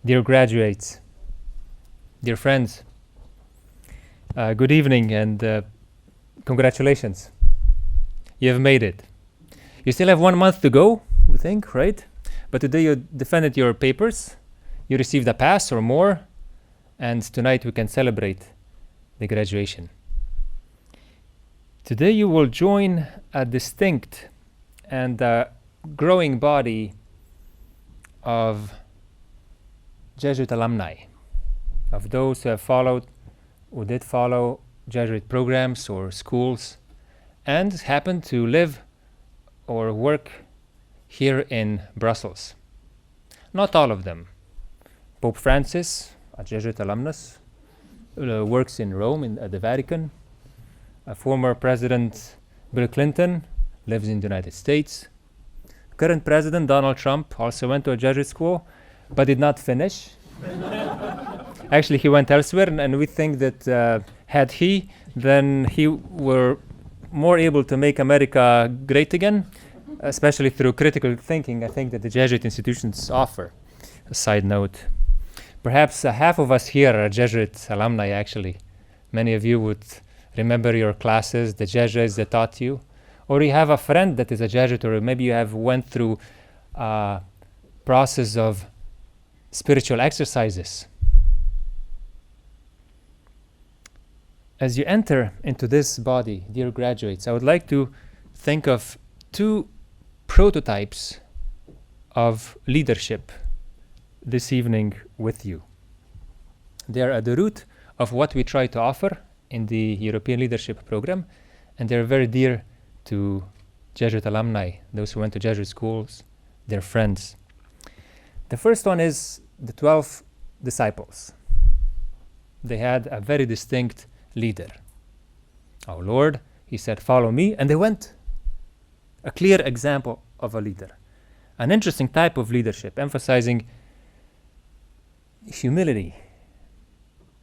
Dear graduates, dear friends, good evening and congratulations. You have made it. You still have 1 month to go, we think, right? But today you defended your papers, you received a pass or more, and tonight we can celebrate the graduation. Today you will join a distinct and growing body of Jesuit alumni, of those who did follow Jesuit programs or schools and happen to live or work here in Brussels. Not all of them. Pope Francis, a Jesuit alumnus, works in Rome at the Vatican. Former President Bill Clinton lives in the United States. Current President Donald Trump also went to a Jesuit school, but did not finish. Actually, he went elsewhere, and we think that had he, then he were more able to make America great again, especially through critical thinking, I think, that the Jesuit institutions offer. A side note. Perhaps half of us here are Jesuit alumni, actually. Many of you would remember your classes, the Jesuits that taught you. Or you have a friend that is a Jesuit, or maybe you have went through a process of spiritual exercises. As you enter into this body, dear graduates, I would like to think of two prototypes of leadership this evening with you. They are at the root of what we try to offer in the European Leadership Program, and they're very dear to Jesuit alumni, those who went to Jesuit schools, their friends. The first one is the 12 disciples. They had a very distinct leader. Our Lord, he said, "Follow me," and they went. A clear example of a leader. An interesting type of leadership, emphasizing humility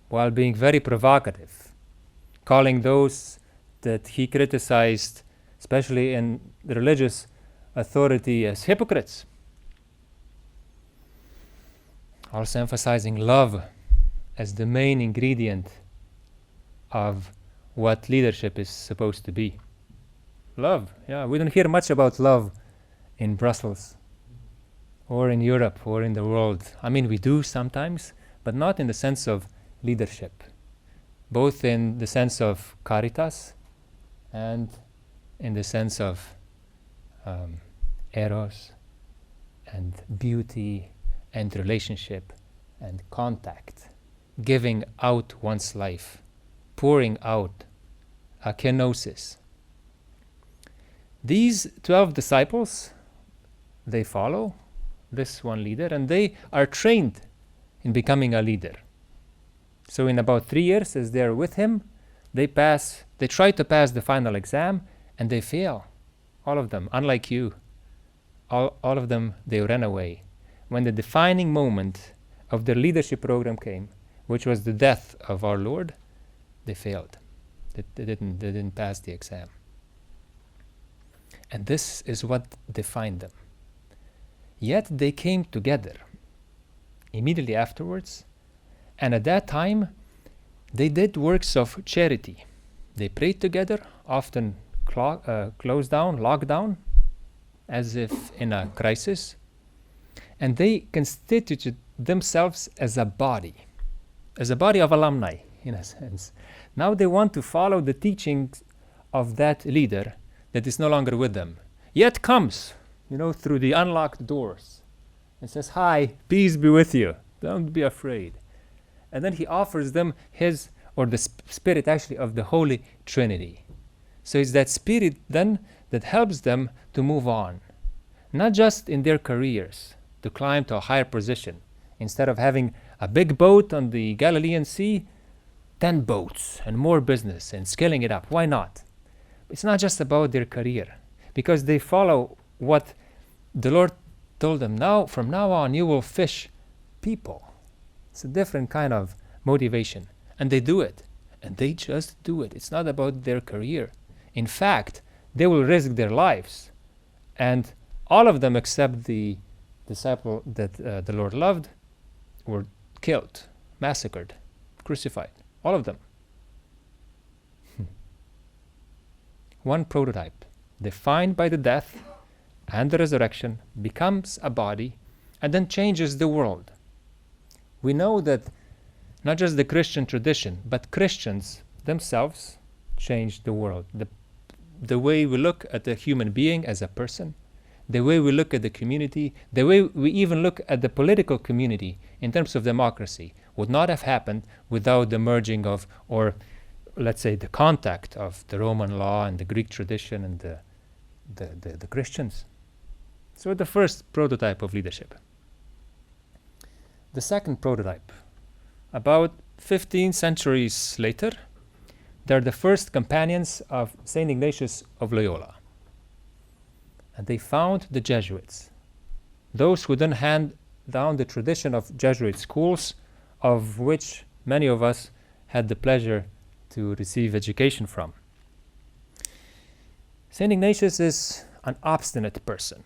while being very provocative, calling those that he criticized, especially in the religious authority, as hypocrites. Also emphasizing love as the main ingredient of what leadership is supposed to be. Love, yeah, we don't hear much about love in Brussels or in Europe or in the world. I mean, we do sometimes, but not in the sense of leadership, both in the sense of caritas and in the sense of eros and beauty and relationship and contact, giving out one's life, pouring out, a kenosis. These 12 disciples, they follow this one leader, and they are trained in becoming a leader. So in about 3 years, as they're with him, they try to pass the final exam, and they fail. All of them, unlike you. All of them, they ran away. When the defining moment of their leadership program came, which was the death of our Lord, they failed. They didn't pass the exam. And this is what defined them. Yet they came together immediately afterwards, and at that time they did works of charity. They prayed together, often closed down, locked down, as if in a crisis, and they constituted themselves as a body of alumni, in a sense. Now they want to follow the teachings of that leader that is no longer with them, yet comes, through the unlocked doors and says, "Hi, peace be with you. Don't be afraid." And then he offers them the spirit actually of the Holy Trinity. So it's that spirit then that helps them to move on, not just in their careers, to climb to a higher position. Instead of having a big boat on the Galilean Sea, 10 boats and more business and scaling it up. Why not? It's not just about their career, because they follow what the Lord told them. Now, from now on, you will fish people. It's a different kind of motivation. And they do it. And they just do it. It's not about their career. In fact, they will risk their lives. And all of them except the disciple that the Lord loved were killed, massacred, crucified, all of them. One prototype, defined by the death and the resurrection, becomes a body and then changes the world. We know that not just the Christian tradition, but Christians themselves change the world. The way we look at a human being as a person, the way we look at the community, the way we even look at the political community in terms of democracy would not have happened without the merging of, or let's say the contact of the Roman law and the Greek tradition and the Christians. So the first prototype of leadership. The second prototype, about 15 centuries later, they're the first companions of St. Ignatius of Loyola. And they found the Jesuits, those who then hand down the tradition of Jesuit schools, of which many of us had the pleasure to receive education from. St. Ignatius is an obstinate person.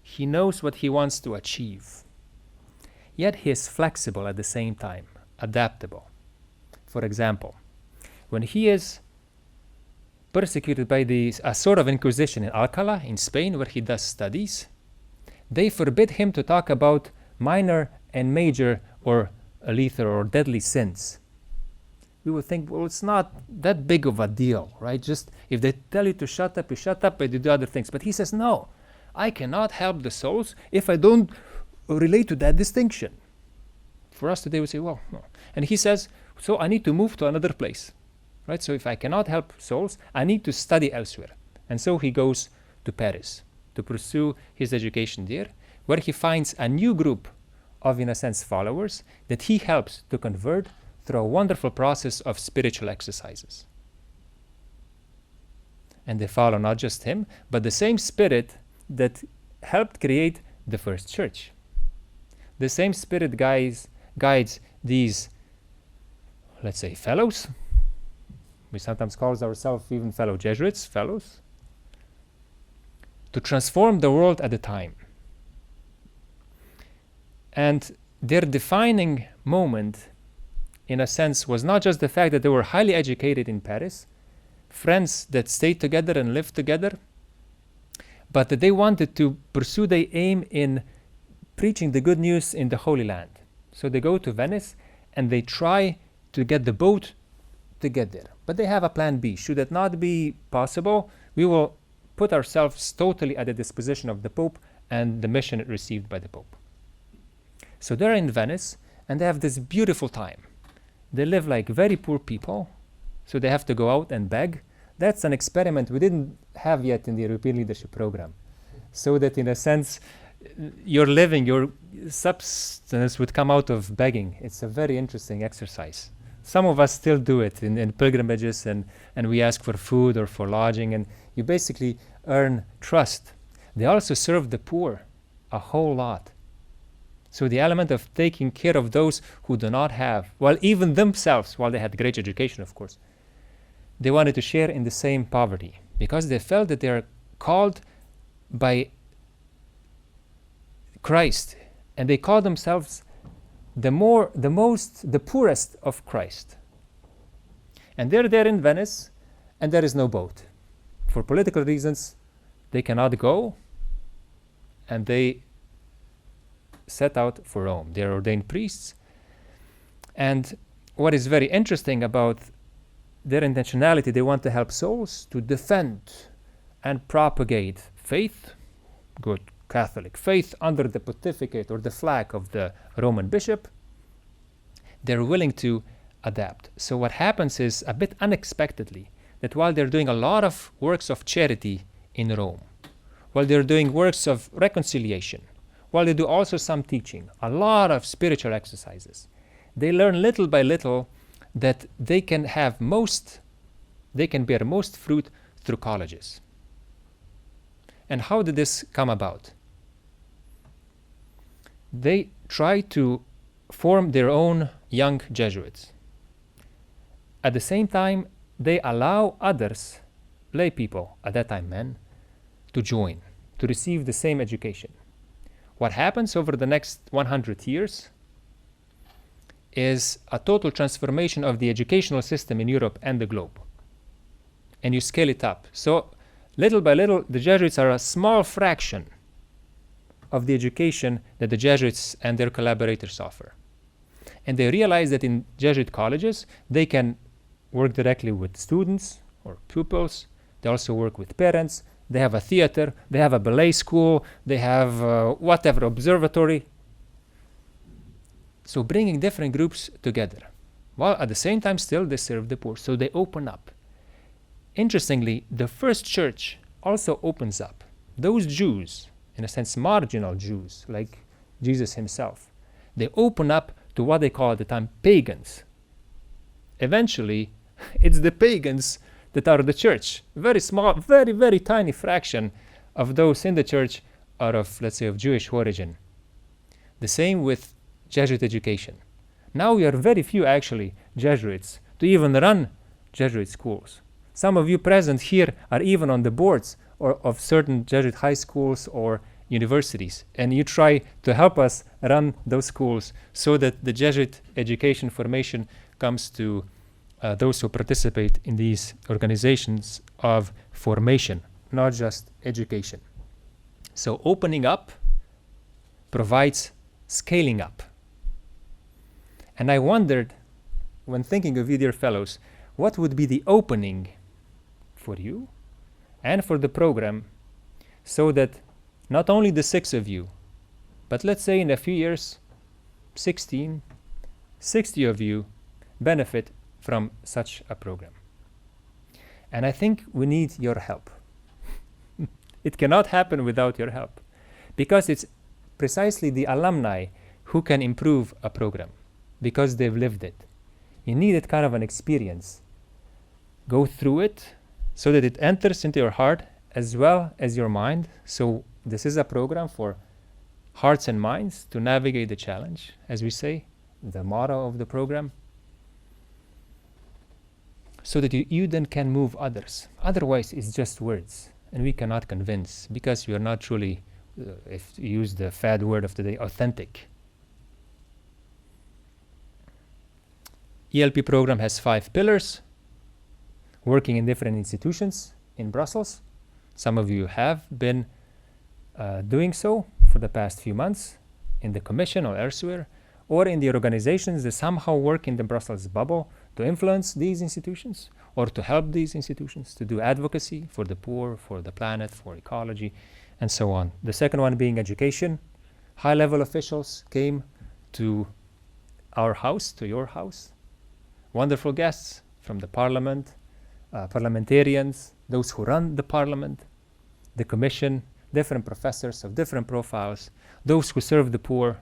He knows what he wants to achieve, yet he is flexible at the same time, adaptable. For example, when he is persecuted by a sort of inquisition in Alcala in Spain, where he does studies, they forbid him to talk about minor and major or lethal or deadly sins. We would think, well, it's not that big of a deal, right? Just if they tell you to shut up, you shut up, but you do other things. But he says, no, I cannot help the souls if I don't relate to that distinction. For us today, we say, well, no. And he says, so I need to move to another place, right? So if I cannot help souls, I need to study elsewhere. And so he goes to Paris to pursue his education there, where he finds a new group of, in a sense, followers that he helps to convert through a wonderful process of spiritual exercises. And they follow not just him, but the same spirit that helped create the first church. The same spirit guides these, let's say, fellows. We sometimes call ourselves even fellow Jesuits, fellows, to transform the world at the time. And their defining moment, in a sense, was not just the fact that they were highly educated in Paris, friends that stayed together and lived together, but that they wanted to pursue their aim in preaching the good news in the Holy Land. So they go to Venice and they try to get the boat to get there. But they have a plan B. Should it not be possible, we will put ourselves totally at the disposition of the Pope and the mission received by the Pope. So they're in Venice and they have this beautiful time. They live like very poor people, so they have to go out and beg. That's an experiment we didn't have yet in the European Leadership Program. So that in a sense, your living, your substance would come out of begging. It's a very interesting exercise. Some of us still do it in pilgrimages, and we ask for food or for lodging, and you basically earn trust. They also serve the poor a whole lot. So the element of taking care of those who do not have, while even themselves, while they had great education, of course, they wanted to share in the same poverty because they felt that they are called by Christ, and they call themselves the poorest of Christ. And they're there in Venice, and there is no boat. For political reasons, they cannot go, and they set out for Rome. They're ordained priests. And what is very interesting about their intentionality, they want to help souls to defend and propagate faith, good Catholic faith, under the pontificate or the flag of the Roman bishop. They're willing to adapt. So what happens is, a bit unexpectedly, that while they're doing a lot of works of charity in Rome, while they're doing works of reconciliation, while they do also some teaching, a lot of spiritual exercises, they learn little by little that they can bear most fruit through colleges. And how did this come about? They try to form their own young Jesuits. At the same time, they allow others, lay people, at that time men, to join, to receive the same education. What happens over the next 100 years is a total transformation of the educational system in Europe and the globe. And you scale it up. So little by little, the Jesuits are a small fraction of the education that the Jesuits and their collaborators offer. And they realize that in Jesuit colleges, they can work directly with students or pupils. They also work with parents. They have a theater. They have a ballet school. They have whatever, observatory. So bringing different groups together, while at the same time still they serve the poor. So they open up. Interestingly, the first church also opens up. Those Jews, in a sense marginal Jews, like Jesus himself, they open up to what they call at the time pagans. Eventually, it's the pagans that are the church. Very small, very, very tiny fraction of those in the church are of, let's say, of Jewish origin. The same with Jesuit education. Now we are very few, actually, Jesuits to even run Jesuit schools. Some of you present here are even on the boards of certain Jesuit high schools or universities, and you try to help us run those schools so that the Jesuit education formation comes to those who participate in these organizations of formation, not just education. So opening up provides scaling up. And I wondered, when thinking of you, dear fellows, what would be the opening for you and for the program so that not only the 6 of you, but let's say in a few years, 16, 60 of you benefit from such a program. And I think we need your help. It cannot happen without your help, because it's precisely the alumni who can improve a program, because they've lived it. You need that kind of an experience. Go through it so that it enters into your heart as well as your mind. So this is a program for hearts and minds to navigate the challenge, as we say, the motto of the program, so that you then can move others. Otherwise, it's just words, and we cannot convince, because we are not truly, if you use the fad word of the day, authentic. ELP program has 5 pillars, working in different institutions in Brussels. Some of you have been doing so for the past few months in the Commission or elsewhere, or in the organizations that somehow work in the Brussels bubble to influence these institutions or to help these institutions to do advocacy for the poor, for the planet, for ecology, and so on. The second one being education. High-level officials came to our house, to your house. Wonderful guests from the parliament, parliamentarians, those who run the parliament, the commission, different professors of different profiles, those who serve the poor.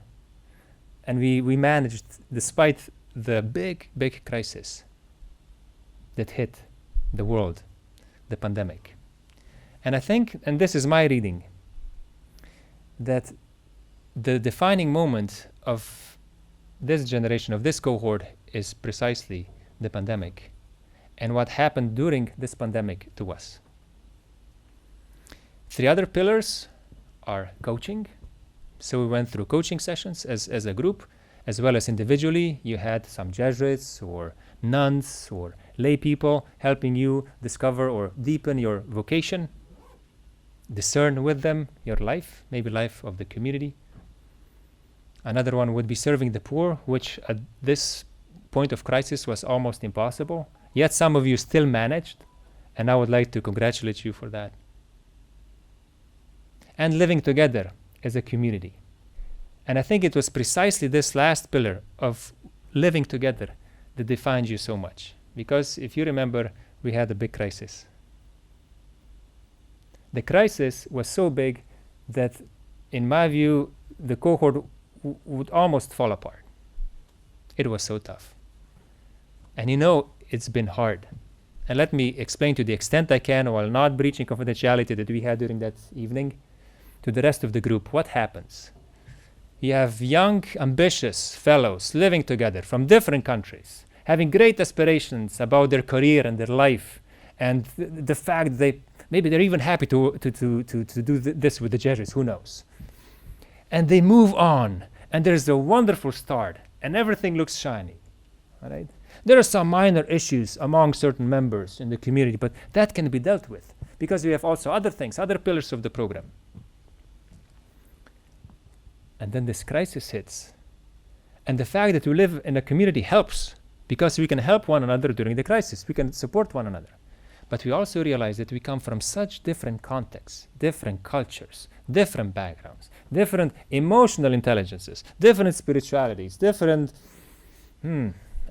And we managed, despite the big, big crisis that hit the world, the pandemic. And I think, and this is my reading, that the defining moment of this generation, of this cohort, is precisely the pandemic and what happened during this pandemic to us. 3 other pillars are coaching. So we went through coaching sessions as a group, as well as individually. You had some Jesuits or nuns or lay people helping you discover or deepen your vocation, discern with them your life, maybe life of the community. Another one would be serving the poor, which at this point of crisis was almost impossible. Yet some of you still managed, and I would like to congratulate you for that. And living together as a community. And I think it was precisely this last pillar of living together that defined you so much. Because if you remember, we had a big crisis. The crisis was so big that, in my view, the cohort would almost fall apart. It was so tough. And you know, it's been hard. And let me explain to the extent I can, while not breaching confidentiality that we had during that evening, to the rest of the group, what happens? You have young, ambitious fellows living together from different countries, having great aspirations about their career and their life, and the fact maybe they're even happy to do this with the Jesuits, who knows? and they move on, and there's a wonderful start, and everything looks shiny. All right? There are some minor issues among certain members in the community, but that can be dealt with because we have also other things, other pillars of the program. And then this crisis hits. And the fact that we live in a community helps because we can help one another during the crisis. We can support one another. But we also realize that we come from such different contexts, different cultures, different backgrounds, different emotional intelligences, different spiritualities, different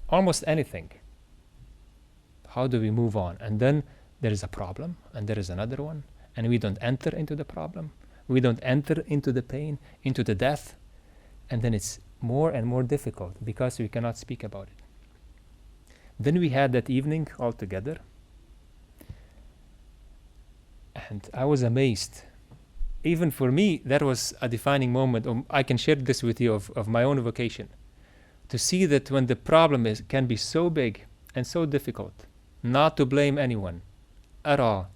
almost anything. How do we move on? And then there is a problem, and there is another one, and we don't enter into the problem. We don't enter into the pain, into the death, and then it's more and more difficult because we cannot speak about it. Then we had that evening all together, and I was amazed. Even for me, that was a defining moment. I can share this with you of my own vocation. To see that when the problem can be so big and so difficult, not to blame anyone at all,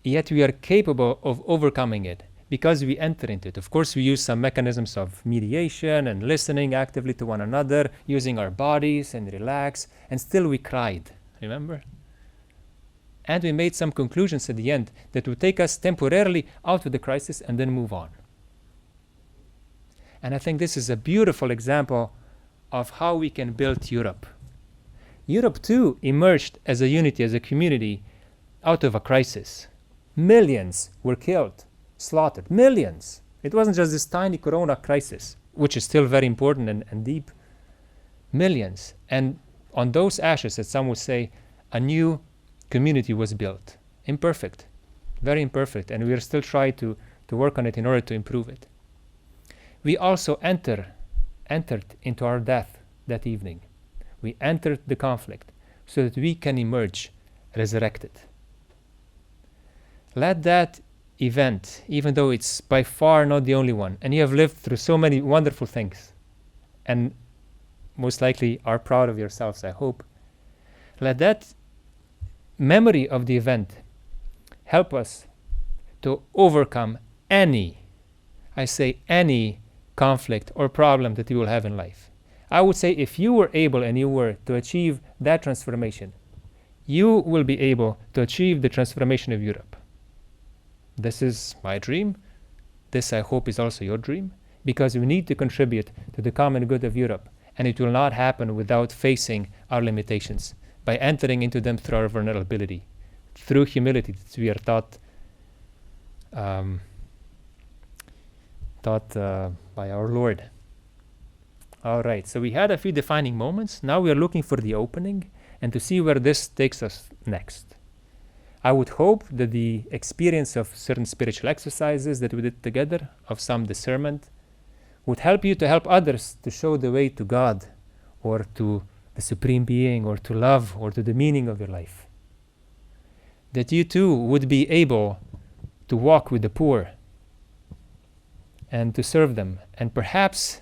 yet we are capable of overcoming it because we enter into it. Of course, we use some mechanisms of mediation and listening actively to one another, using our bodies and relax, and still we cried, remember? And we made some conclusions at the end that would take us temporarily out of the crisis and then move on. And I think this is a beautiful example of how we can build Europe. Europe too emerged as a unity, as a community, out of a crisis. Millions were killed, slaughtered, millions. It wasn't just this tiny corona crisis, which is still very important and deep. Millions. And on those ashes, as some would say, a new community was built. Imperfect, very imperfect, and we are still trying to work on it in order to improve it. We also entered into our death that evening. We entered the conflict so that we can emerge resurrected. Let that event, even though it's by far not the only one, and you have lived through so many wonderful things, and most likely are proud of yourselves, I hope, let that memory of the event help us to overcome any, I say any, conflict or problem that you will have in life. I would say if you were able and you were to achieve that transformation, you will be able to achieve the transformation of Europe. This is my dream. This, I hope, is also your dream, because we need to contribute to the common good of Europe, and it will not happen without facing our limitations, by entering into them through our vulnerability, through humility that we are taught by our Lord. All right, so we had a few defining moments. Now we are looking for the opening and to see where this takes us next. I would hope that the experience of certain spiritual exercises that we did together, of some discernment, would help you to help others to show the way to God, or to the Supreme Being, or to love, or to the meaning of your life. That you too would be able to walk with the poor and to serve them, and perhaps,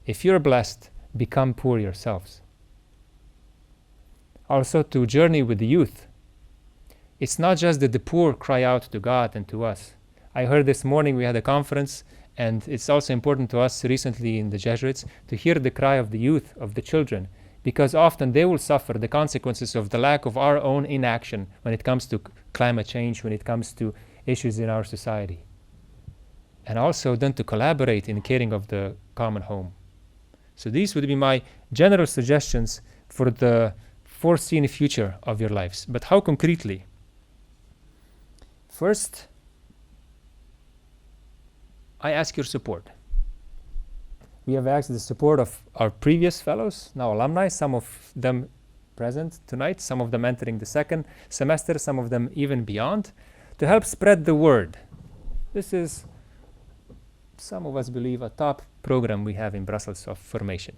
if you're blessed, become poor yourselves. Also to journey with the youth. It's not just that the poor cry out to God and to us. I heard this morning we had a conference, and it's also important to us recently in the Jesuits to hear the cry of the youth, of the children, because often they will suffer the consequences of the lack of our own inaction when it comes to climate change, when it comes to issues in our society. And also then to collaborate in caring of the common home. So these would be my general suggestions for the foreseen future of your lives. But how concretely? First, I ask your support. We have asked the support of our previous fellows, now alumni, some of them present tonight, some of them entering the second semester, some of them even beyond, to help spread the word. This is, some of us believe, a top program we have in Brussels of formation.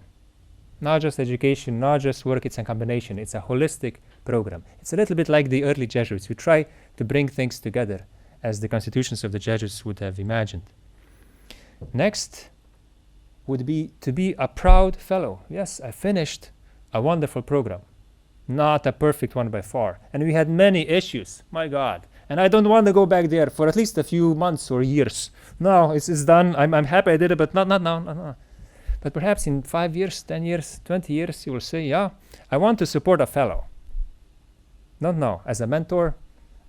Not just education, not just work, it's a combination. It's a holistic program. It's a little bit like the early Jesuits. We try to bring things together as the constitutions of the Jesuits would have imagined. Next would be to be a proud fellow. Yes, I finished a wonderful program. Not a perfect one by far. And we had many issues, my God. And I don't want to go back there for at least a few months or years. No, it's done. I'm happy I did it, but not now. No. But perhaps in 5 years, 10 years, 20 years, you will say, yeah, I want to support a fellow. Not now, as a mentor,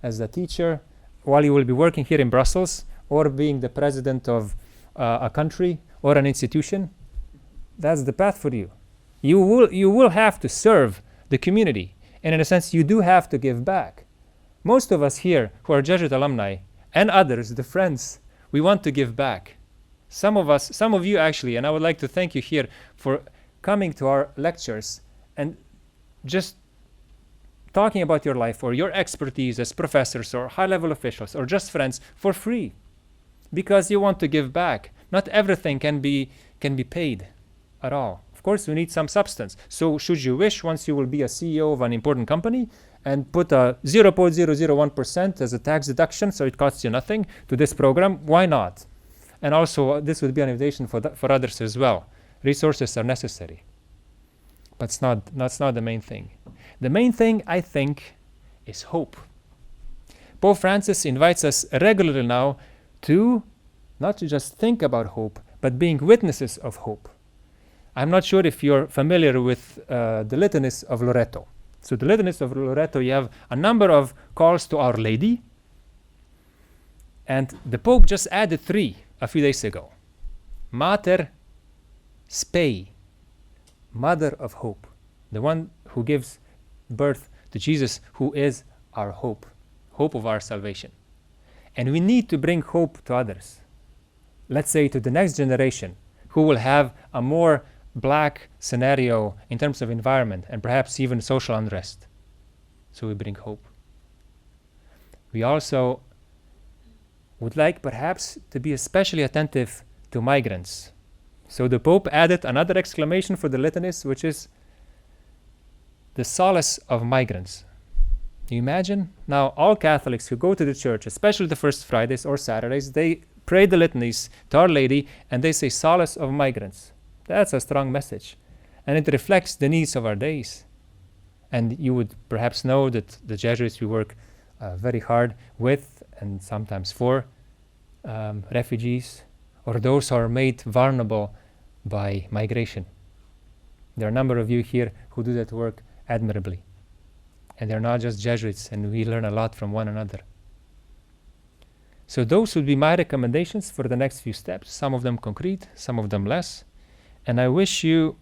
as a teacher, while you will be working here in Brussels, or being the president of a country or an institution. That's the path for you. You will have to serve the community. And in a sense, you do have to give back. Most of us here who are Jesuit alumni, and others, the friends, we want to give back. Some of you actually, and I would like to thank you here for coming to our lectures and just talking about your life or your expertise as professors or high-level officials or just friends for free, because you want to give back. Not everything can be paid at all. Of course, we need some substance. So should you wish, once you will be a CEO of an important company, and put a 0.001% as a tax deduction, so it costs you nothing, to this program, why not? And also, this would be an invitation for others as well. Resources are necessary. But that's not the main thing. The main thing, I think, is hope. Pope Francis invites us regularly now to not to just think about hope, but being witnesses of hope. I'm not sure if you're familiar with the litanies of Loreto. So the litanies of Loreto, you have a number of calls to Our Lady, and the Pope just added 3 a few days ago. Mater Spei, Mother of Hope, the one who gives birth to Jesus, who is our hope of our salvation. And we need to bring hope to others. Let's say to the next generation, who will have a more black scenario in terms of environment and perhaps even social unrest. So we bring hope. We also would like perhaps to be especially attentive to migrants. So the Pope added another exclamation for the litanies, which is the solace of migrants. You imagine? Now, all Catholics who go to the church, especially the first Fridays or Saturdays, they pray the litanies to Our Lady and they say solace of migrants. That's a strong message. And it reflects the needs of our days. And you would perhaps know that the Jesuits, we work very hard with and sometimes for refugees or those who are made vulnerable by migration. There are a number of you here who do that work admirably. And they're not just Jesuits, and we learn a lot from one another. So those would be my recommendations for the next few steps, some of them concrete, some of them less. And I wish you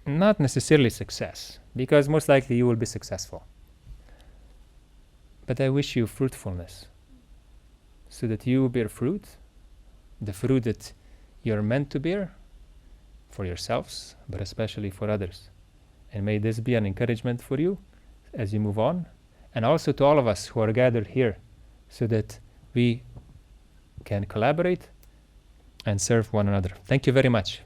not necessarily success, because most likely you will be successful. But I wish you fruitfulness, so that you bear fruit, the fruit that you're meant to bear for yourselves, but especially for others. And may this be an encouragement for you as you move on, and also to all of us who are gathered here, so that we can collaborate and serve one another. Thank you very much.